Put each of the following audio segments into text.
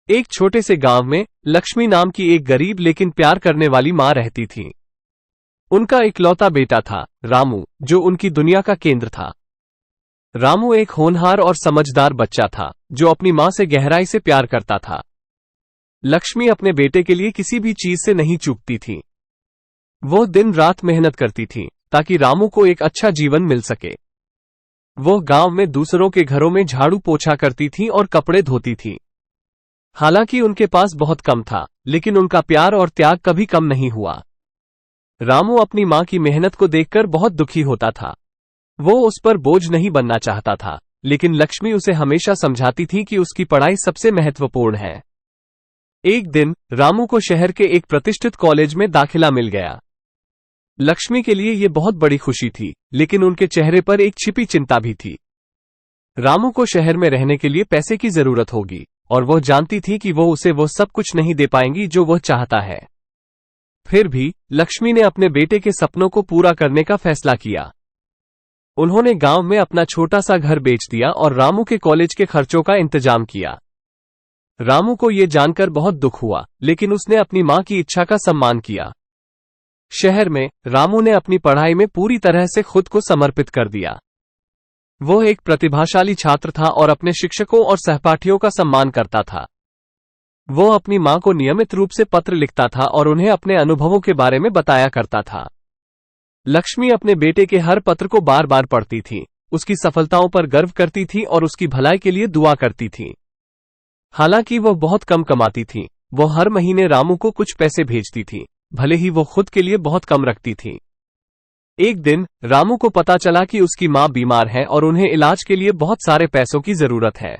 एक छोटे से गांव में लक्ष्मी नाम की एक गरीब लेकिन प्यार करने वाली मां रहती थी। उनका इकलौता बेटा था रामू, जो उनकी दुनिया का केंद्र था। रामू एक होनहार और समझदार बच्चा था जो अपनी मां से गहराई से प्यार करता था। लक्ष्मी अपने बेटे के लिए किसी भी चीज से नहीं चूकती थी। वो दिन रात मेहनत करती थी ताकि रामू को एक अच्छा जीवन मिल सके। वो गांव में दूसरों के घरों में झाड़ू पोछा करती थी और कपड़े धोती थी। हालांकि उनके पास बहुत कम था, लेकिन उनका प्यार और त्याग कभी कम नहीं हुआ। रामू अपनी मां की मेहनत को देखकर बहुत दुखी होता था। वो उस पर बोझ नहीं बनना चाहता था, लेकिन लक्ष्मी उसे हमेशा समझाती थी कि उसकी पढ़ाई सबसे महत्वपूर्ण है। एक दिन रामू को शहर के एक प्रतिष्ठित कॉलेज में दाखिला मिल गया। लक्ष्मी के लिए यह बहुत बड़ी खुशी थी, लेकिन उनके चेहरे पर एक छिपी चिंता भी थी। रामू को शहर में रहने के लिए पैसे की जरूरत होगी और वह जानती थी कि वो उसे वो सब कुछ नहीं दे पाएंगी जो वह चाहता है। फिर भी लक्ष्मी ने अपने बेटे के सपनों को पूरा करने का फैसला किया। उन्होंने गांव में अपना छोटा सा घर बेच दिया और रामू के कॉलेज के खर्चों का इंतजाम किया। रामू को यह जानकर बहुत दुख हुआ, लेकिन उसने अपनी मां की इच्छा का सम्मान किया। शहर में रामू ने अपनी पढ़ाई में पूरी तरह से खुद को समर्पित कर दिया। वो एक प्रतिभाशाली छात्र था और अपने शिक्षकों और सहपाठियों का सम्मान करता था। वो अपनी मां को नियमित रूप से पत्र लिखता था और उन्हें अपने अनुभवों के बारे में बताया करता था। लक्ष्मी अपने बेटे के हर पत्र को बार बार पढ़ती थी, उसकी सफलताओं पर गर्व करती थी और उसकी भलाई के लिए दुआ करती थी। हालांकि वह बहुत कम कमाती थी, वो हर महीने रामू को कुछ पैसे भेजती थी, भले ही वो खुद के लिए बहुत कम रखती थी। एक दिन रामू को पता चला कि उसकी मां बीमार है और उन्हें इलाज के लिए बहुत सारे पैसों की जरूरत है।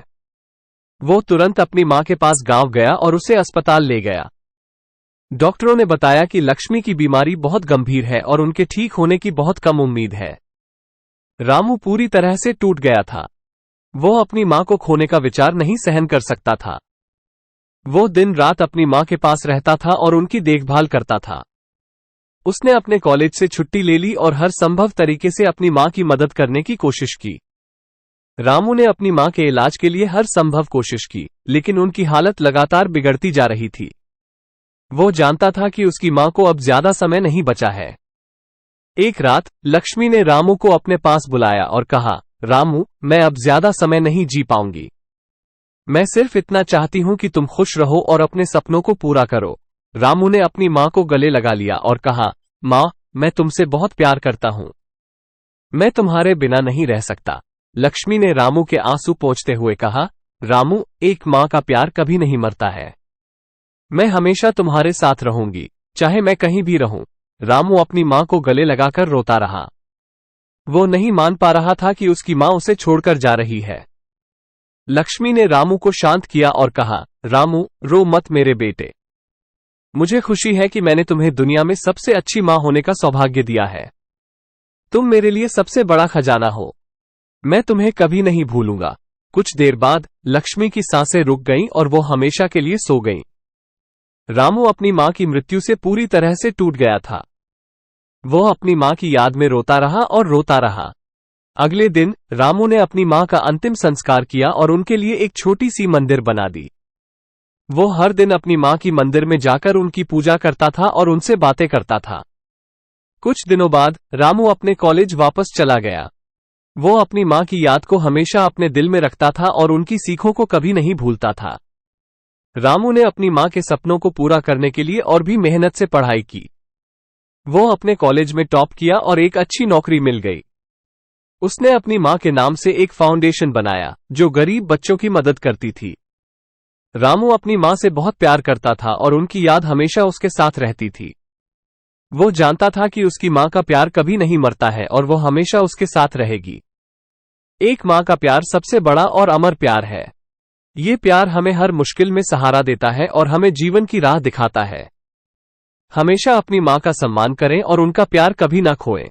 वो तुरंत अपनी मां के पास गांव गया और उसे अस्पताल ले गया। डॉक्टरों ने बताया कि लक्ष्मी की बीमारी बहुत गंभीर है और उनके ठीक होने की बहुत कम उम्मीद है। रामू पूरी तरह से टूट गया था। वो अपनी मां को खोने का विचार नहीं सहन कर सकता था। वो दिन रात अपनी मां के पास रहता था और उनकी देखभाल करता था। उसने अपने कॉलेज से छुट्टी ले ली और हर संभव तरीके से अपनी मां की मदद करने की कोशिश की। रामू ने अपनी मां के इलाज के लिए हर संभव कोशिश की, लेकिन उनकी हालत लगातार बिगड़ती जा रही थी। वो जानता था कि उसकी मां को अब ज्यादा समय नहीं बचा है। एक रात लक्ष्मी ने रामू को अपने पास बुलाया और कहा, रामू, मैं अब ज्यादा समय नहीं जी पाऊंगी। मैं सिर्फ इतना चाहती हूं कि तुम खुश रहो और अपने सपनों को पूरा करो। रामू ने अपनी मां को गले लगा लिया और कहा, मां, मैं तुमसे बहुत प्यार करता हूं। मैं तुम्हारे बिना नहीं रह सकता। लक्ष्मी ने रामू के आंसू पोंछते हुए कहा, रामू, एक मां का प्यार कभी नहीं मरता है। मैं हमेशा तुम्हारे साथ रहूंगी, चाहे मैं कहीं भी रहूं। रामू अपनी मां को गले लगाकर रोता रहा। वो नहीं मान पा रहा था कि उसकी मां उसे छोड़कर जा रही है। लक्ष्मी ने रामू को शांत किया और कहा, रामू, रो मत मेरे बेटे। मुझे खुशी है कि मैंने तुम्हें दुनिया में सबसे अच्छी मां होने का सौभाग्य दिया है। तुम मेरे लिए सबसे बड़ा खजाना हो। मैं तुम्हें कभी नहीं भूलूंगा। कुछ देर बाद लक्ष्मी की सांसें रुक गईं और वो हमेशा के लिए सो गईं। रामू अपनी मां की मृत्यु से पूरी तरह से टूट गया था। वो अपनी मां की याद में रोता रहा और रोता रहा। अगले दिन रामू ने अपनी मां का अंतिम संस्कार किया और उनके लिए एक छोटी सी मंदिर बना दी। वो हर दिन अपनी मां की मंदिर में जाकर उनकी पूजा करता था और उनसे बातें करता था। कुछ दिनों बाद रामू अपने कॉलेज वापस चला गया। वो अपनी मां की याद को हमेशा अपने दिल में रखता था और उनकी सीखों को कभी नहीं भूलता था। रामू ने अपनी मां के सपनों को पूरा करने के लिए और भी मेहनत से पढ़ाई की। वो अपने कॉलेज में टॉप किया और एक अच्छी नौकरी मिल गई। उसने अपनी मां के नाम से एक फाउंडेशन बनाया जो गरीब बच्चों की मदद करती थी। रामू अपनी मां से बहुत प्यार करता था और उनकी याद हमेशा उसके साथ रहती थी। वो जानता था कि उसकी मां का प्यार कभी नहीं मरता है और वो हमेशा उसके साथ रहेगी। एक मां का प्यार सबसे बड़ा और अमर प्यार है। ये प्यार हमें हर मुश्किल में सहारा देता है और हमें जीवन की राह दिखाता है। हमेशा अपनी मां का सम्मान करें और उनका प्यार कभी ना खोएं।